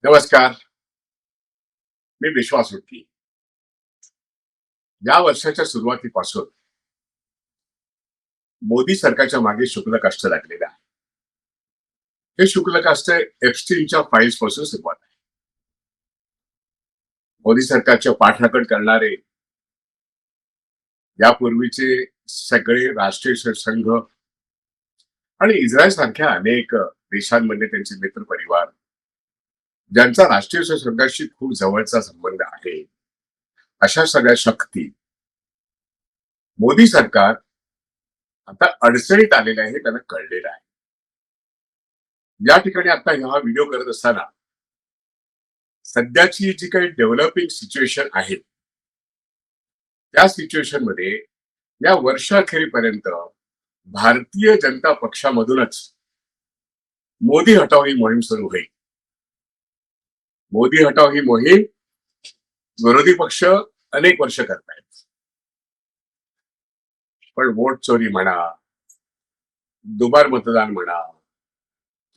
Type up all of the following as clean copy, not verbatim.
नमस्कार. मी विश्वास उटकी. या वर्षाच्या सुरुवातीपासून मोदी सरकारच्या मागे शुक्ल कष्ट लागलेले आहे. हे शुक्ल कष्ट एप्स्टीनच्या फाईल्स पासून सुरुवात आहे. मोदी सरकारच्या पाठराखण करणारे यापूर्वीचे सगळे राष्ट्रीय संघ आणि इस्रायल सारख्या अनेक देशांमध्ये त्यांचे मित्र परिवार, ज्यांचा राष्ट्रीय संघाशी खूप जवळचा संबंध आहे, अशा सगळ्या शक्ती मोदी सरकार आता अडचणीत आलेलं आहे, हे त्यांना कळलेलं आहे. या ठिकाणी आता हा व्हिडिओ करत असताना सध्याची जी काही डेव्हलपिंग सिच्युएशन आहे, त्या सिच्युएशन मध्ये या वर्षाखेरीपर्यंत भारतीय जनता पक्षामधूनच मोदी हटाव ही मोहीम सुरू होईल. मोदी हटाव ही मोहीम विरोधी पक्ष अनेक वर्ष करतायत, पण वोट चोरी म्हणा, दुबार मतदान म्हणा,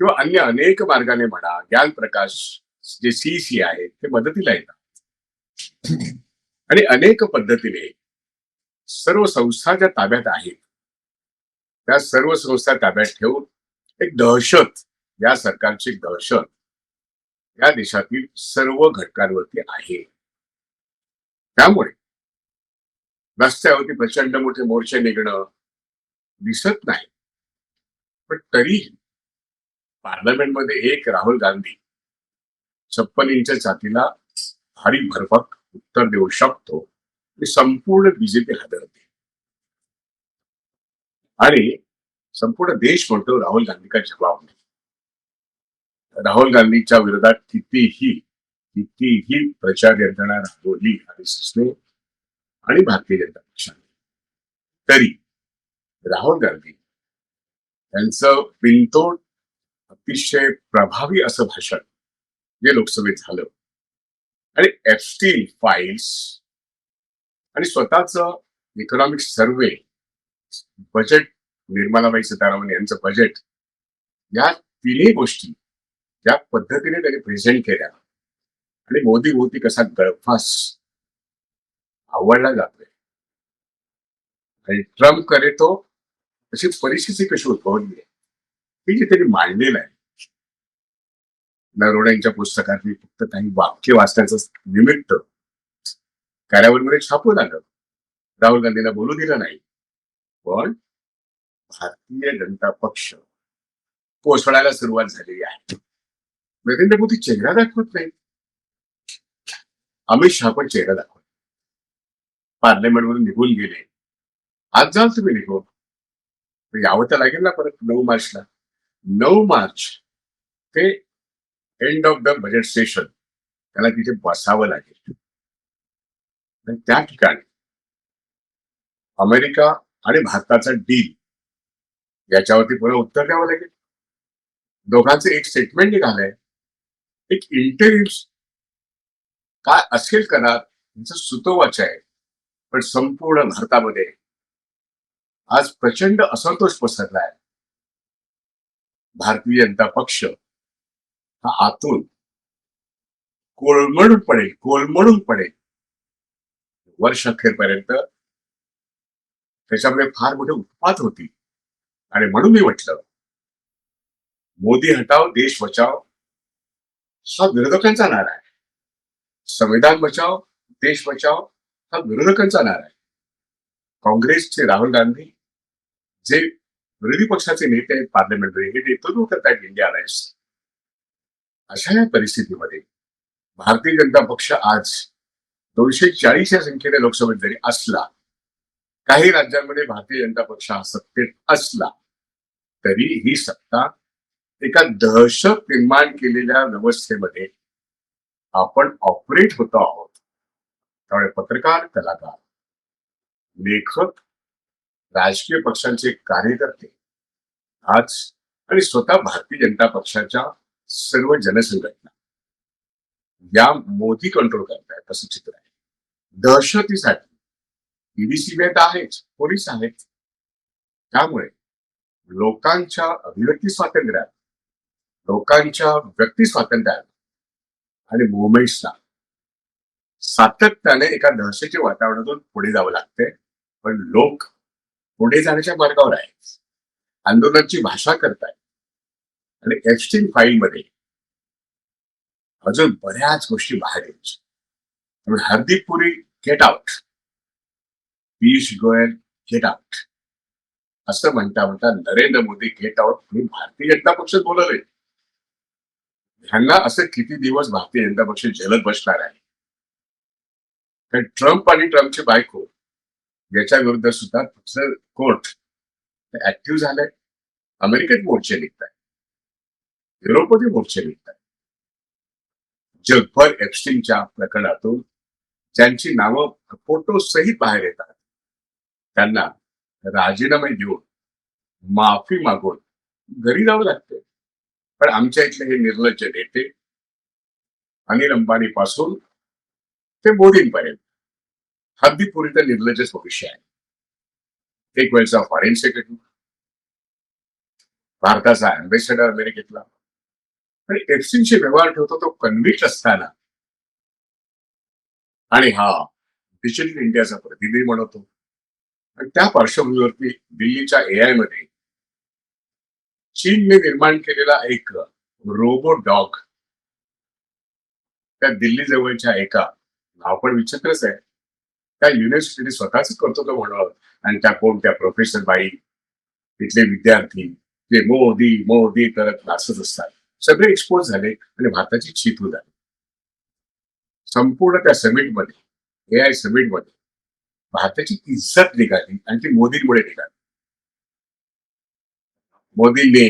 किंवा अन्य अनेक मार्गाने म्हणा, ज्ञान प्रकाश जे सीसी आहे ते मदतीला येतात आणि अनेक पद्धतीने सर्व संस्था ज्या ताब्यात आहेत, त्या सर्व संस्था ताब्यात ठेवून एक दहशत, या सरकारची एक दहशत या देशातील सर्व घटकांवरती आहे. त्यामुळे रस्त्यावरती प्रचंड मोठे मोर्चे निघणं दिसत नाही, पण तरीही पार्लमेंटमध्ये एक राहुल गांधी 56 इंच छातीला भारी भरपाक उत्तर देऊ शकतो आणि संपूर्ण बीजेपी हादरते आणि संपूर्ण देश म्हणतो राहुल गांधी का जवाब नाही. राहुल गांधीच्या विरोधात कितीही कितीही प्रचार यंत्रणा राबवली आरएसएसने आणि भारतीय जनता पक्षाने, तरी राहुल गांधी यांचं बिनतोड अतिशय प्रभावी असं भाषण जे लोकसभेत झालं आणि एप्स्टीन फाईल्स आणि स्वतःच economic survey, budget, Nirmalabai Sitharaman यांचं बजेट, या तिन्ही गोष्टी ज्या पद्धतीने त्यांनी प्रेझेंट केल्या आणि मोदी मोदी कसा गळफास आवडला जातोय आणि ट्रम्प करे तो अशी परिस्थिती कशी उद्भवली आहे, ही जे त्यांनी मांडलेलं आहे. नरोडा यांच्या पुस्तकात मी फक्त काही वाक्य वाचण्याचं निमित्त कार्यावरमध्ये छापून आलं. राहुल गांधींना बोलू दिलं नाही, पण भारतीय जनता पक्ष कोसळायला सुरुवात झालेली आहे. नरेंद्र मोदी चेहरा दाखवत नाही, अमित शहा पण चेहरा दाखवत, पार्लमेंटमधून निघून गेले. आज जाल तुम्ही निघून, यावं तर लागेल ना परत 9 मार्चला. 9 मार्च ते end of the budget session त्याला तिथे बसावं लागेल आणि त्या ठिकाणी अमेरिका आणि भारताचा डील याच्यावरती पुन्हा उत्तर द्यावं लागेल. दोघांचं एक स्टेटमेंट निघालंय, एक इंटरिम काय असेल करार यांचं सुतोवाच आहे, पण संपूर्ण भारतामध्ये आज प्रचंड असंतोष पसरलाय. भारतीय जनता पक्ष हा आतून कोलमडून पडेल वर्ष अखेरपर्यंत. त्याच्यामध्ये फार मोठे उत्पात होतील आणि म्हणून मी म्हटलं, मोदी हटाव देश बचाव हा विरोधकांचा नारा आहे, संविधान बचाव देश बचाव हा विरोधकांचा नारा आहे. काँग्रेसचे राहुल गांधी जे विरोधी पक्षाचे नेते आहेत पार्लमेंटमध्ये, हे नेतृत्व करतायत इंडिया अलायन्स. अशा या परिस्थितीमध्ये भारतीय जनता पक्ष आज 240 या संख्येने लोकसभेत जरी असला, काही राज्यांमध्ये भारतीय जनता पक्ष हा सत्तेत असला, तरी ही सत्ता एका दहशत निर्माण केलेल्या व्यवस्थेमध्ये आपण ऑपरेट होतो आहोत. त्यामुळे पत्रकार, कलाकार, लेखक, राजकीय पक्षांचे कार्यकर्ते आज आणि स्वतः भारतीय जनता पक्षाच्या सर्व जनसंघटना या मोदी कंट्रोल करतायत असं चित्र आहे. दहशतीसाठी ईडीसीबी आहेच, पोलीस आहेत. त्यामुळे लोकांच्या अभिव्यक्ती स्वातंत्र्यात, लोकांच्या व्यक्ती स्वातंत्र्यात आणि मुवमेंट्सना सातत्याने एका दहशतीच्या वातावरणातून पुढे जावं लागते. पण लोक पुढे जाण्याच्या मार्गावर आहेत, आंदोलनाची भाषा करतायत आणि एप्स्टीन फाईलमध्ये अजून बऱ्याच गोष्टी बाहेर यायच्या. त्यामुळे Hardeep Puri get out, Piyush Goyal get out असं म्हणता म्हणता नरेंद्र मोदी गेट आउट हे भारतीय जनता पक्षात बोलवले. ह्यांना असं किती दिवस भारतीय जनता पक्ष झेलत बसणार आहे? कारण ट्रम्प आणि ट्रम्पची बायको याच्या विरुद्ध सुद्धा कोर्ट ऍक्टिव्ह झालंय. अमेरिकेत मोर्चे निघत आहेत, युरोपमध्ये मोर्चे निघत आहेत. जगभर एप्स्टीनच्या प्रकरणातून ज्यांची नावं फोटो सहित बाहेर येतात त्यांना राजीनामे देऊन माफी मागून घरी जावं लागतं. पण आमच्या इथले हे निर्लज्ज नेते अनिल अंबानी पासून ते मोदींपर्यंत हरदीप पुरी तर निर्लज्जच भविष्य आहे. एक वेळचा फॉरेन सेक्रेटरी, भारताचा अँबेसेडर अमेरिकेतला, आणि एप्स्टीनशी व्यवहार ठेवतो तो कन्व्हिक्ट असताना, आणि हा डिजिटल इंडियाचा प्रतिनिधी म्हणतो. आणि त्या पार्श्वभूमीवरती दिल्लीच्या एआय मध्ये चीनने निर्माण केलेला एक रोबोट डॉग त्या दिल्ली जवळच्या एका, नाव पण विचित्रच आहे, त्या युनिव्हर्सिटीने स्वतःच कर्तृत्व म्हणावं. आणि त्या कोणत्या प्रोफेसर बाई, तिथले विद्यार्थी जे मोदी मोदी करत नाचत असतात, सगळे एक्सपोज झाले आणि भारताची चितू झाली. संपूर्ण त्या समिटमध्ये, एआय समिटमध्ये भारताची इज्जत निघाली आणि ती मोदींमुळे निघाली. मोदींनी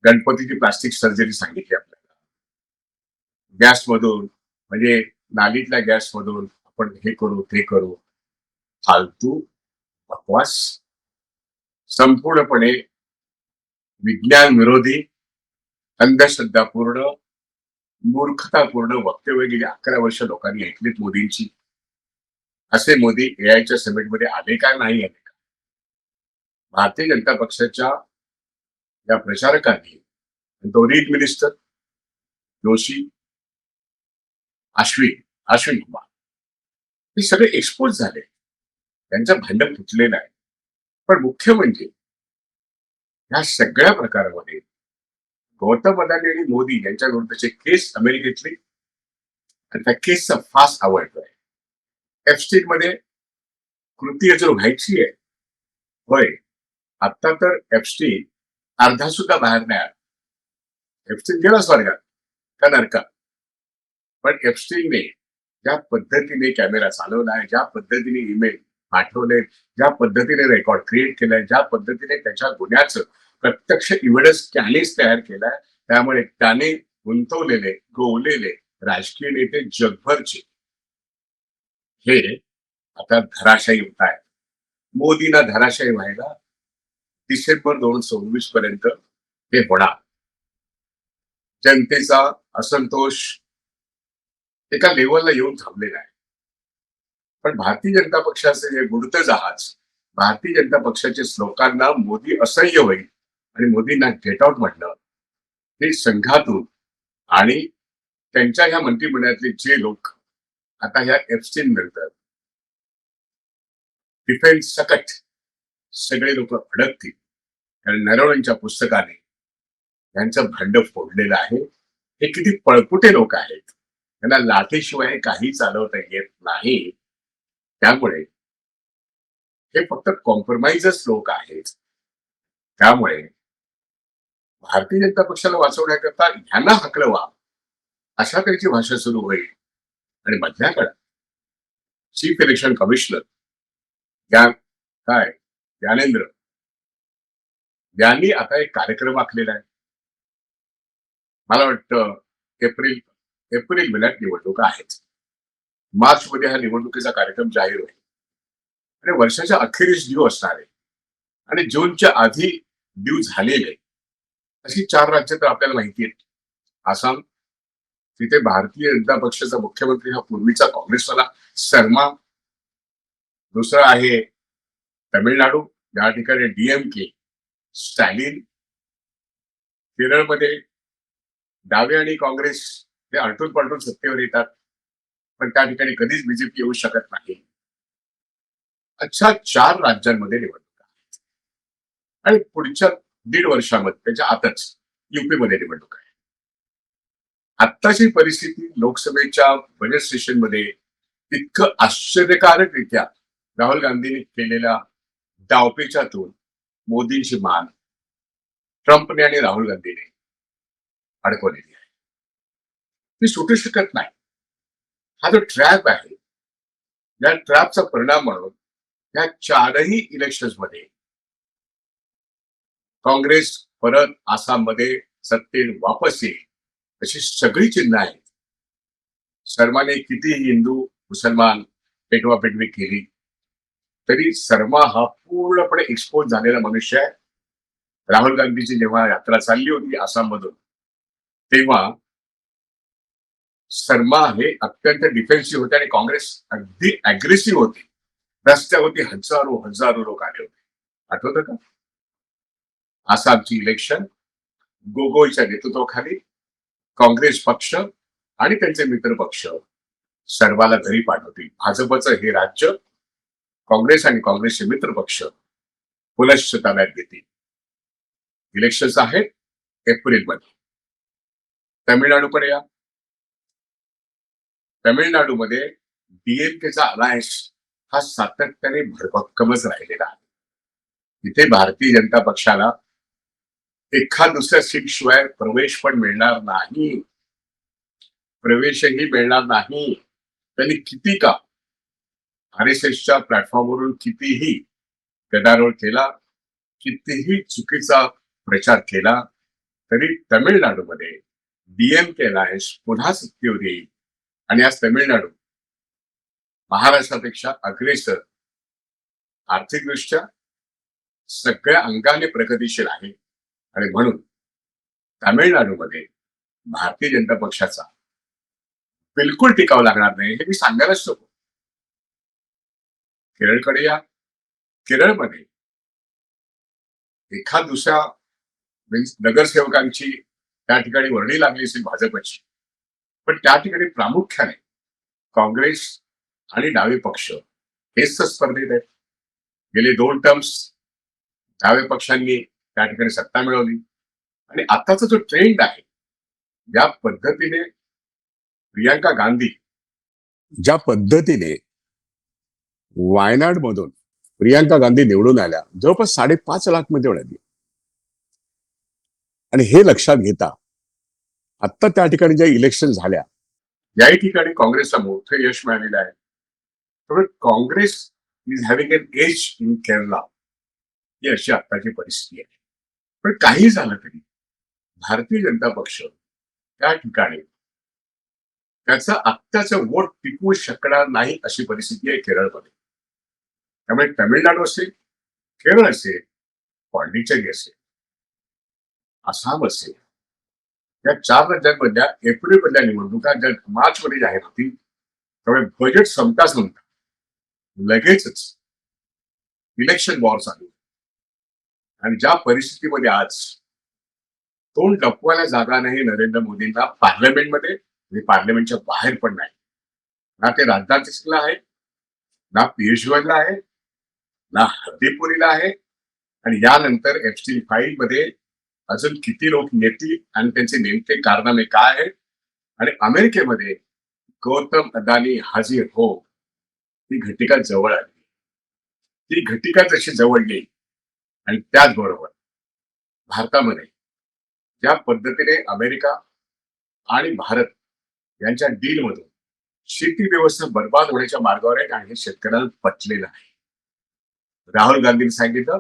गणपतीची प्लास्टिक सर्जरी सांगितली आपल्याला. गॅसमधून, म्हणजे नालीतल्या गॅसमधून आपण हे करू ते करू. फालतू बकवास, संपूर्णपणे विज्ञान विरोधी, अंधश्रद्धापूर्ण, मूर्खतापूर्ण वक्तव्य गेली 11 वर्ष लोकांनी ऐकलीत मोदींची. असे मोदी एआयच्या समिटमध्ये आले का नाही आले का? भारतीय जनता पक्षाच्या या प्रचारकांनी, दोन्ही मिनिस्टर जोशी, अश्विन कुमार, हे सगळे एक्सपोज झाले. त्यांचं भांडण फुटलेलं आहे. पण मुख्य म्हणजे या सगळ्या प्रकारामध्ये गौतम अदानी आणि मोदी यांच्या विरुद्धचे केस अमेरिकेतली, आणि त्या केसचा फास्ट आवडतोय. एप्स्टीन मध्ये कृती अजून व्हायची आहे. होय, आता तर एप्स्टीन अर्धा सुद्धा बाहेर नाही आला. एप्स्टीन गेला स्वर्गात का नरकात. पण एप्स्टीनने ज्या पद्धतीने कॅमेरा चालवलाय, ज्या पद्धतीने ईमेल पाठवले, ज्या पद्धतीने रेकॉर्ड क्रिएट केलाय, ज्या पद्धतीने त्याच्या गुन्ह्याचं प्रत्यक्ष इव्हिडन्स त्यानेच तयार केलाय, त्यामुळे त्याने गुंतवलेले गोवलेले राजकीय नेते जगभरचे हे आता धराशायी होत आहेत. मोदींना धराशायी व्हायला डिसेंबर 2026 पर्यंत हे होणार. जनतेचा असंतोष एका लेवलला येऊन थांबलेला आहे. पण भारतीय जनता पक्षाचे जे बुडतं जहाज, भारतीय जनता पक्षाच्या लोकांना मोदी असह्य होईल आणि मोदींना गेट आउट म्हटलं, हे संघातून आणि त्यांच्या ह्या मंत्रिमंडळातले जे लोक आता ह्या एप्स्टीन नंतर डिफेन्स सकट सगळे लोक अडकतील. कारण नरवणेंच्या पुस्तकाने यांचं भांड फोडलेलं आहे. हे किती पळपुटे लोक आहेत, त्यांना लाठीशिवाय काही चालवता येत नाही. त्यामुळे हे फक्त कॉम्प्रोमाइजच लोक आहेत. त्यामुळे भारतीय जनता पक्षाला वाचवण्याकरता ह्यांना हकलवा अशा तऱ्हेची भाषा सुरू होईल. आणि मधल्या काळात चीफ इलेक्शन कमिशनर ज्ञानेंद्र यांनी आता एक कार्यक्रम आखलेला आहे. मला वाटतं एप्रिल महिन्यात निवडणुका आहेत. मार्च मध्ये हा निवडणुकीचा कार्यक्रम जाहीर होईल आणि वर्षाच्या अखेरीस ड्यू असणार आहे. आणि जूनच्या आधी ड्यू झालेले अशी 4 राज्य तर आपल्याला माहिती आहेत. आसाम, तिथे भारतीय जनता पक्षाचा मुख्यमंत्री हा पूर्वीचा काँग्रेसवाला शर्मा. दुसरं आहे तमिळनाडू, या ठिकाणी डीएमके स्टॅलिन. केरळमध्ये डावे आणि काँग्रेस ते आलटून पालटून सत्तेवर येतात, पण त्या ठिकाणी कधीच बीजेपी येऊ शकत नाही. अशा 4 राज्यांमध्ये निवडणुका आणि पुढच्या 1.5 वर्षामध्ये त्याच्या आतच युपी मध्ये निवडणूक आहे. आत्ताची परिस्थिती लोकसभेच्या बजेट सेशनमध्ये इतकं आश्चर्यकारकरित्या राहुल गांधींनी केलेल्या डावपेचातून मोदींची मान ट्रम्पने आणि राहुल गांधीने अडकवलेली आहे. ती सुटू शकत नाही. हा जो ट्रॅप आहे, या ट्रॅपचा परिणाम म्हणून या 4ही इलेक्शन्स मध्ये काँग्रेस परत आसाममध्ये सत्तेत वापस येईल अशी सगळी चिन्ह आहेत. शर्माने कितीही हिंदू मुसलमान पेटवापेटवी केली तरी शर्मा हा पूर्णपणे एक्सपोज झालेला मनुष्य आहे. राहुल गांधीची जेव्हा यात्रा चालली होती आसाम मधून, तेव्हा शर्मा हे अत्यंत डिफेन्सिव्ह होते आणि काँग्रेस अगदी अग्रेसिव्ह होती. रस्त्यावरती हजारो हजारो लोक आले होते. आठवतं का? आसामची इलेक्शन गोगोईच्या नेतृत्वाखाली काँग्रेस पक्ष आणि त्यांचे मित्र पक्ष शर्माला घरी पाठवतील. भाजपचं हे राज्य काँग्रेस आणि काँग्रेसचे मित्र पक्ष पुनश्च ताब्यात घेतील. इलेक्शन्स आहेत एप्रिलमध्ये. तमिळनाडूकडे या. तमिळनाडूमध्ये डीएमकेचा अलायन्स हा सातत्याने भरभक्कमच राहिलेला आहे. इथे भारतीय जनता पक्षाला एखाद दुसऱ्या सीट शिवाय प्रवेश पण मिळणार नाही. प्रवेशही मिळणार नाही. त्यांनी किती का आरएसएसच्या प्लॅटफॉर्मवरून कितीही गदारोळ केला, कितीही चुकीचा प्रचार केला, तरी तमिळनाडूमध्ये डीएमके अलायन्स पुन्हा सत्तेवर येईल आणि आज तमिळनाडू महाराष्ट्रापेक्षा अग्रेसर आर्थिकदृष्ट्या सगळ्या अंगाने प्रगतीशील आहे. आणि म्हणून तामिळनाडूमध्ये भारतीय जनता पक्षाचा बिलकुल टिकाव लागणार नाही हे मी सांगायलाच नको. केरळकडे या. केरळमध्ये एखाद दुसऱ्या नगरसेवकांची त्या ठिकाणी वर्णी लागली असेल भाजपची, पण त्या ठिकाणी प्रामुख्याने काँग्रेस आणि डावे पक्ष हेच तर स्पर्धेत आहेत. गेले 2 टर्म्स डावे पक्षांनी त्या ठिकाणी सत्ता मिळवली आणि आताचा जो ट्रेंड आहे, ज्या पद्धतीने प्रियांका गांधी ज्या पद्धतीने वायनाड मधून प्रियांका गांधी निवडून आल्या, जवळपास 5.5 लाख मध्ये आली. आणि हे लक्षात घेता आता त्या ठिकाणी ज्या इलेक्शन झाल्या, याही ठिकाणी काँग्रेसला मोठं यश मिळालेलं आहे. त्यामुळे Congress is having an edge in Kerala, ही अशी आत्ताची परिस्थिती आहे. पण काही झालं तरी भारतीय जनता पक्ष त्या ठिकाणी त्याचं आत्ताचं वोट टिकवू शकणार नाही अशी परिस्थिती आहे केरळमध्ये. त्यामुळे तमिळनाडू असेल, केरळ असेल, पॉंडिचेरी असेल, आसाम असेल, या 4 राज्यांमधल्या एप्रिलमधल्या निवडणुका ज्या मार्चमध्ये जाहीर होतील, त्यामुळे बजेट संपता लगेचच इलेक्शन वॉर चालू. आणि ज्या परिस्थितीमध्ये आज तोंड लपवायला जागा नाही नरेंद्र मोदींना पार्लमेंटमध्ये आणि पार्लमेंटच्या बाहेर पण नाही. ना ते राजधानीला आहे, ना पियुषगोयलला आहे, ना हरदीपुरीला आहे. आणि यानंतर एफस्टीन फाईल मध्ये अजून किती लोक येतील आणि त्यांचे नेमके कारनामे काय आहेत. आणि अमेरिकेमध्ये गौतम अदानी हाजीर हो, ती घटिका जवळ आली. ती घटिका जशी जवळ येईल आणि त्याचबरोबर भारतामध्ये ज्या पद्धतीने अमेरिका आणि भारत यांच्या डीलमधून शेती व्यवस्था बर्बाद होण्याच्या मार्गावर आहे आणि हे शेतकऱ्यांना पटलेलं आहे. राहुल गांधींनी सांगितलं,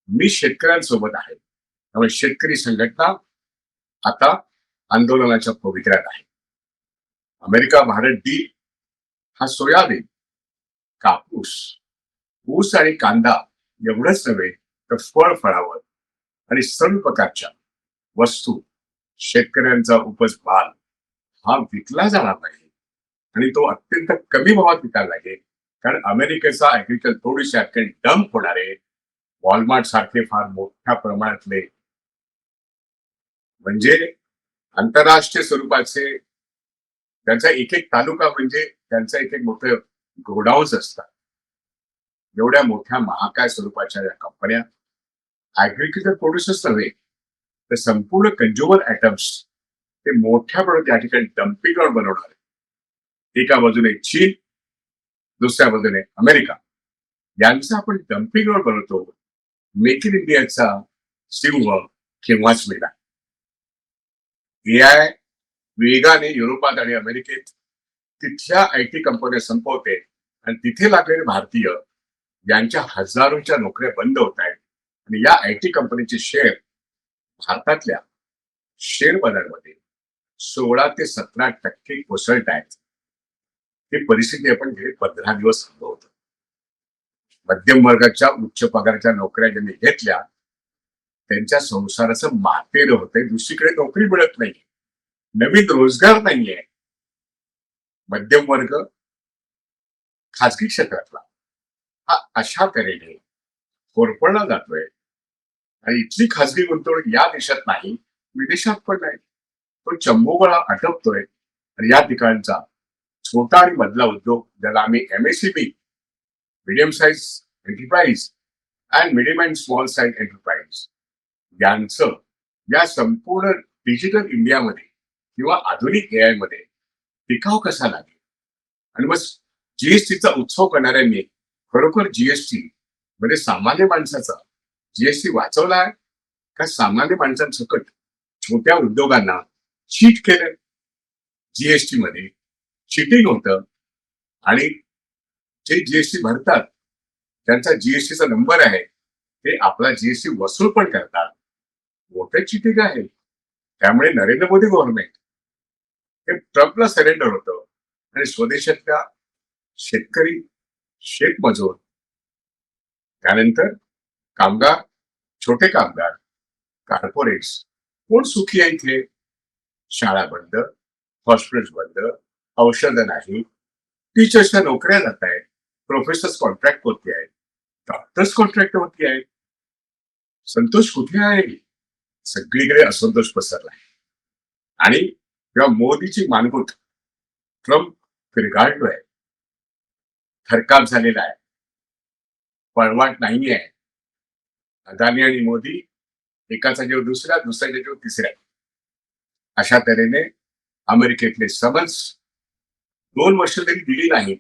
मी शेतकऱ्यांसोबत आहे. त्यामुळे शेतकरी संघटना आता आंदोलनाच्या पवित्र्यात आहे. अमेरिका भारत डील हा सोयाबीन, कापूस, ऊस आणि कांदा एवढंच नव्हे तर फळावर आणि सर्व प्रकारच्या वस्तू, शेतकऱ्यांचा उपज माल हा विकला जाणार नाही आणि तो अत्यंत कमी भावात विकायला लागेल. कारण अमेरिकेचा ऍग्रिकल्चर थोडीशी अत्यंत डंप होणारे वॉलमार्ट सारखे फार मोठ्या प्रमाणातले म्हणजे आंतरराष्ट्रीय स्वरूपाचे त्यांचा एक एक तालुका म्हणजे त्यांचं एक एक मोठं गोडाऊन्स असतात. एवढ्या मोठ्या महाकाय स्वरूपाच्या या कंपन्या ऍग्रिकल्चर प्रोड्युसर्स नव्हे, तर संपूर्ण कंझ्युमर आयटम्स ते मोठ्या प्रमाणात या ठिकाणी डम्पिंग ग्राउंड बनवणार आहे. एका बाजूने चीन, दुसऱ्या बाजूने अमेरिका यांचा आपण डम्पिंग ग्राउंड बनवतो. मेक इन इंडियाचा सिंह केव्हाच मिळाला. एआय वेगाने युरोपात आणि अमेरिकेत तिथल्या आयटी कंपन्या संपवते आणि तिथे लागलेले भारतीय यांच्या हजारोच्या नोकऱ्या बंद होत आहेत आणि या आयटी कंपनीचे शेअर भारतातल्या शेअर बाजारमध्ये 16 ते 17% कोसळत आहेत. ही परिस्थिती आपण गेले 15 दिवस अनुभवतो. मध्यम वर्गाच्या उच्च पगाराच्या नोकऱ्या ज्यांनी घेतल्या त्यांच्या संसाराचं मातेर होतंय. दुसरीकडे नोकरी मिळत नाही, नवीन रोजगार नाहीये. मध्यम वर्ग खाजगी क्षेत्रातला हा अशा तऱ्हेने कोरपळला जातोय आणि इथली खाजगी गुंतवणूक या देशात नाही, विदेशात पण नाही. तो चंबोगळा आटपतोय आणि या ठिकाणचा छोटा आणि मधला उद्योग ज्याला आम्ही MSCB medium size enterprise and medium and small size enterprise यांचं या संपूर्ण डिजिटल इंडियामध्ये किंवा आधुनिक एआय मध्ये टिकाव कसा लागेल. आणि मग जीएसटीचा उत्सव करणाऱ्यांनी खरोखर जीएसटी म्हणजे सामान्य माणसाचा जीएसटी वाचवला का सामान्य माणसांसकट छोट्या उद्योगांना चीट केलं. जीएसटी मध्ये चिटिंग होतं आणि जे जीएसटी भरतात त्यांचा जीएसटीचा नंबर आहे ते आपला जीएसटी वसूल पण करतात. मोठे चिटिंग आहे. त्यामुळे नरेंद्र मोदी गव्हर्नमेंट हे ट्रम्पला सरेंडर होतं आणि स्वदेशातल्या शेतकरी, शेतमजूर, त्यानंतर कामगार, छोटे कामगार, कॉर्पोरेट्स कोण सुखी आहे इथे. शाळा बंद, हॉस्पिटल्स बंद, औषधं नाही, टीचर्सच्या नोकऱ्या जात आहेत, प्रोफेसर्स कॉन्ट्रॅक्ट होती आहेत, डॉक्टर्स कॉन्ट्रॅक्ट होती आहेत. संतोष कुठे आहे. सगळीकडे असंतोष पसरला आहे आणि जेव्हा मोदीची मानगूट ट्रम्प फिरगाळतोय, थरकाप झालेला आहे, पळवाट नाहीये. अदानी आणि मोदी एकाचा जीव दुसऱ्या, दुसऱ्याचा जीव तिसऱ्या, अशा तऱ्हेने अमेरिकेतले समन्स 2 वर्ष तरी दिली नाही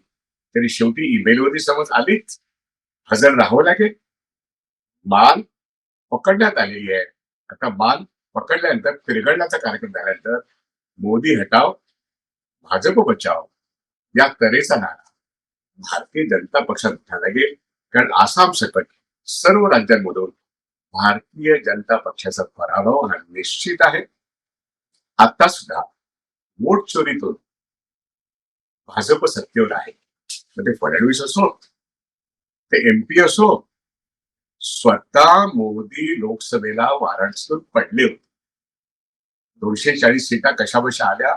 तरी शेवटी ईमेलवरती समज आलीच. हजर राहावं लागेल. माल पकडण्यात आलेली आहे. आता माल पकडल्यानंतर फिरगळण्याचा कार्यक्रम झाल्यानंतर मोदी हटाव, भाजप बचाव या तऱ्हेचा नारा भारतीय जनता पक्षात उठायला लागेल. कारण आसाम सकट सर्व राज्यांमधून भारतीय जनता पक्षाचा पराभव हा निश्चित आहे. आता सुद्धा वोट चोरीतून भाजप सत्तेवर आहे. मग ते फडणवीस असो, ते एमपी असो, स्वतः मोदी लोकसभेला वाराणसीतून पडले होते. 240 सीटा कशाबशा आल्या,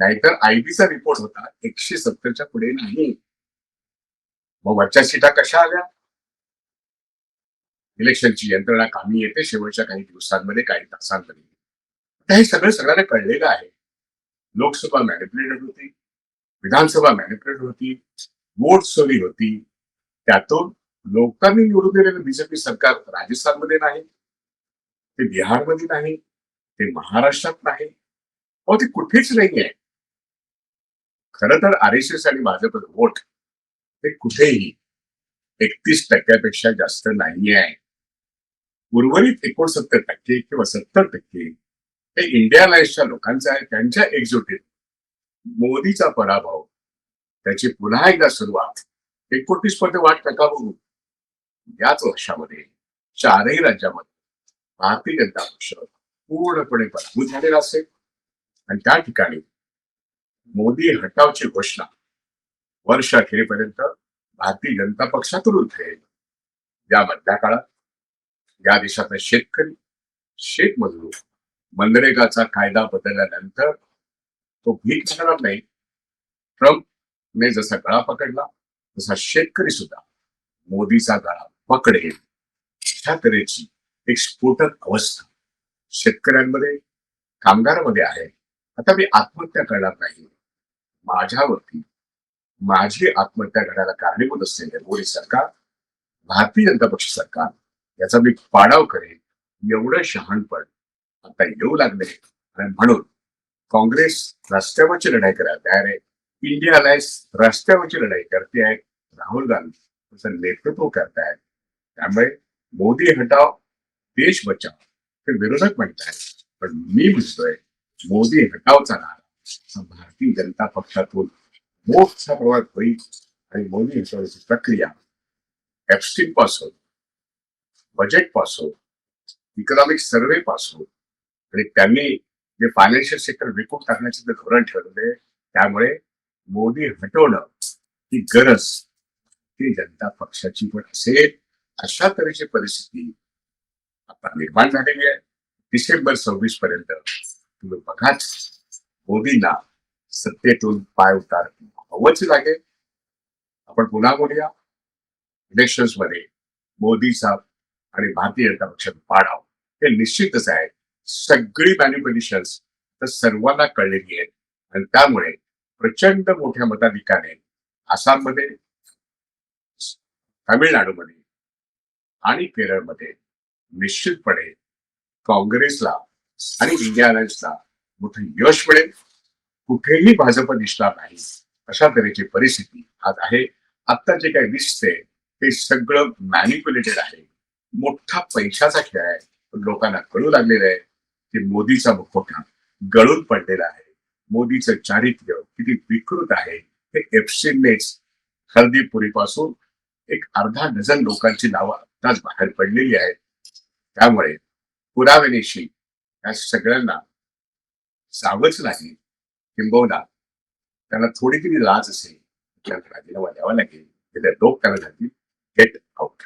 नाहीतर आयबीचा रिपोर्ट होता 170च्या पुढे नाही. मग वरच्या सीटा कशा आल्या. इलेक्शनची यंत्रणा कामी येते शेवटच्या काही दिवसांमध्ये, काही तासांमध्ये. आता हे सगळं सगळ्यांना कळलेलं आहे. लोकसभा मॅनिप्युलेटेड होती, विधानसभा मॅनिप्युलेटेड होती, वोट चोरी होती. त्यातून लोकांनी निवडून दिलेलं बीजेपी सरकार राजस्थानमध्ये नाही, ते बिहारमध्ये नाही, ते महाराष्ट्रात नाही, अहो ते कुठेच नाही आहे. खरं तर आरएसएस आणि भाजप वोट ते कुठेही 31% जास्त नाही आहे. उर्वरित 69% किंवा 70% हे इंडिया लाईन्सच्या लोकांचं आहे. त्यांच्या एकजुटीत मोदीचा पराभव, त्याची पुन्हा एकदा सुरुवात 39 मध्ये वाट नका बघू. याच वर्षामध्ये 4ही राज्यामध्ये भारतीय जनता पक्ष पूर्णपणे पराभूत झालेला असेल आणि त्या ठिकाणी मोदी हटावची घोषणा वर्ष अखेरीपर्यंत भारतीय जनता पक्षातून उठेल. या मधल्या काळात या देशातले शेतकरी, शेतमजूर, मनरेगाचा कायदा बदलल्यानंतर तो भीक मागणार नाही. ट्रम्पने जसा गळा पकडला तसा शेतकरी सुद्धा मोदीचा गळा पकडेल. अशा तऱ्हेची एक स्फोटक अवस्था शेतकऱ्यांमध्ये, कामगारांमध्ये आहे. आता मी आत्महत्या करणार नाही, माझ्यावरती माझी आत्महत्या घडायला कारणीभूत असलेले मोदी सरकार, भारतीय जनता पक्ष सरकार याचा मी पाडाव करेन एवढं शहाणपण आता येऊ लागले. आणि म्हणून काँग्रेस रस्त्यावरची लढाई करायला तयार आहे. इंडिया अलायन्स रस्त्यावरची लढाई करते आहे. राहुल गांधी त्याचं नेतृत्व करतायत. त्यामुळे मोदी हटाव देश बचाव हे विरोधक म्हणतायत, पण मी म्हणतोय मोदी हटावचा नारा भारतीय जनता पक्षातून मोठ्या प्रमाणात होईल. आणि मोदी हटवण्याची प्रक्रिया एफस्टीन पासून, बजेट पासून, इकॉनॉमिक सर्व्हे पासून आणि त्यांनी जे फायनान्शियल सेक्टर विकून टाकण्याचे जे धोरण ठरवले, त्यामुळे मोदी हटवणं ही गरज ती जनता पक्षाची पण असेल. अशा तऱ्हेची परिस्थिती आता निर्माण झालेली आहे. डिसेंबर 26 पर्यंत तुम्ही बघाच मोदींना सत्तेतून पाय उतार व्हावंच लागेल. आपण पुन्हा बोलूया. इलेक्शन्स मध्ये मोदीचा आणि भारतीय जनता पक्षाचा पाडाव हे निश्चितच आहे. सगळी मॅन्युप्युलेशन्स तर सर्वांना कळलेली आहेत आणि त्यामुळे प्रचंड मोठ्या मताधिकाने आसाममध्ये, तामिळनाडूमध्ये आणि केरळमध्ये निश्चितपणे काँग्रेसला आणि इंडिया अलायन्सला मोठं यश मिळेल. कुठेही भाजप दिसणार नाही अशा तऱ्हेची परिस्थिती आज आहे. आता जे काही दिसते ते सगळं मॅनिप्युलेटेड आहे. मोठा पैशाचा खेळ आहे. लोकांना कळू लागलेलं आहे की मोदीचा मुखवटा गळून पडलेला आहे. मोदीचं चारित्र्य किती विकृत आहे हे एफसीनेच हळदीपुरीपासून एक अर्धा डझन लोकांची नावं आत्ताच बाहेर पडलेली आहेत. त्यामुळे पुराव्यानिशी या सगळ्यांना सावच नाही, किंबहुना त्यांना थोडी तरी लाज असेल, राजीनामा द्यावा लागेल. लोक त्यांना घालतील गेट आउट.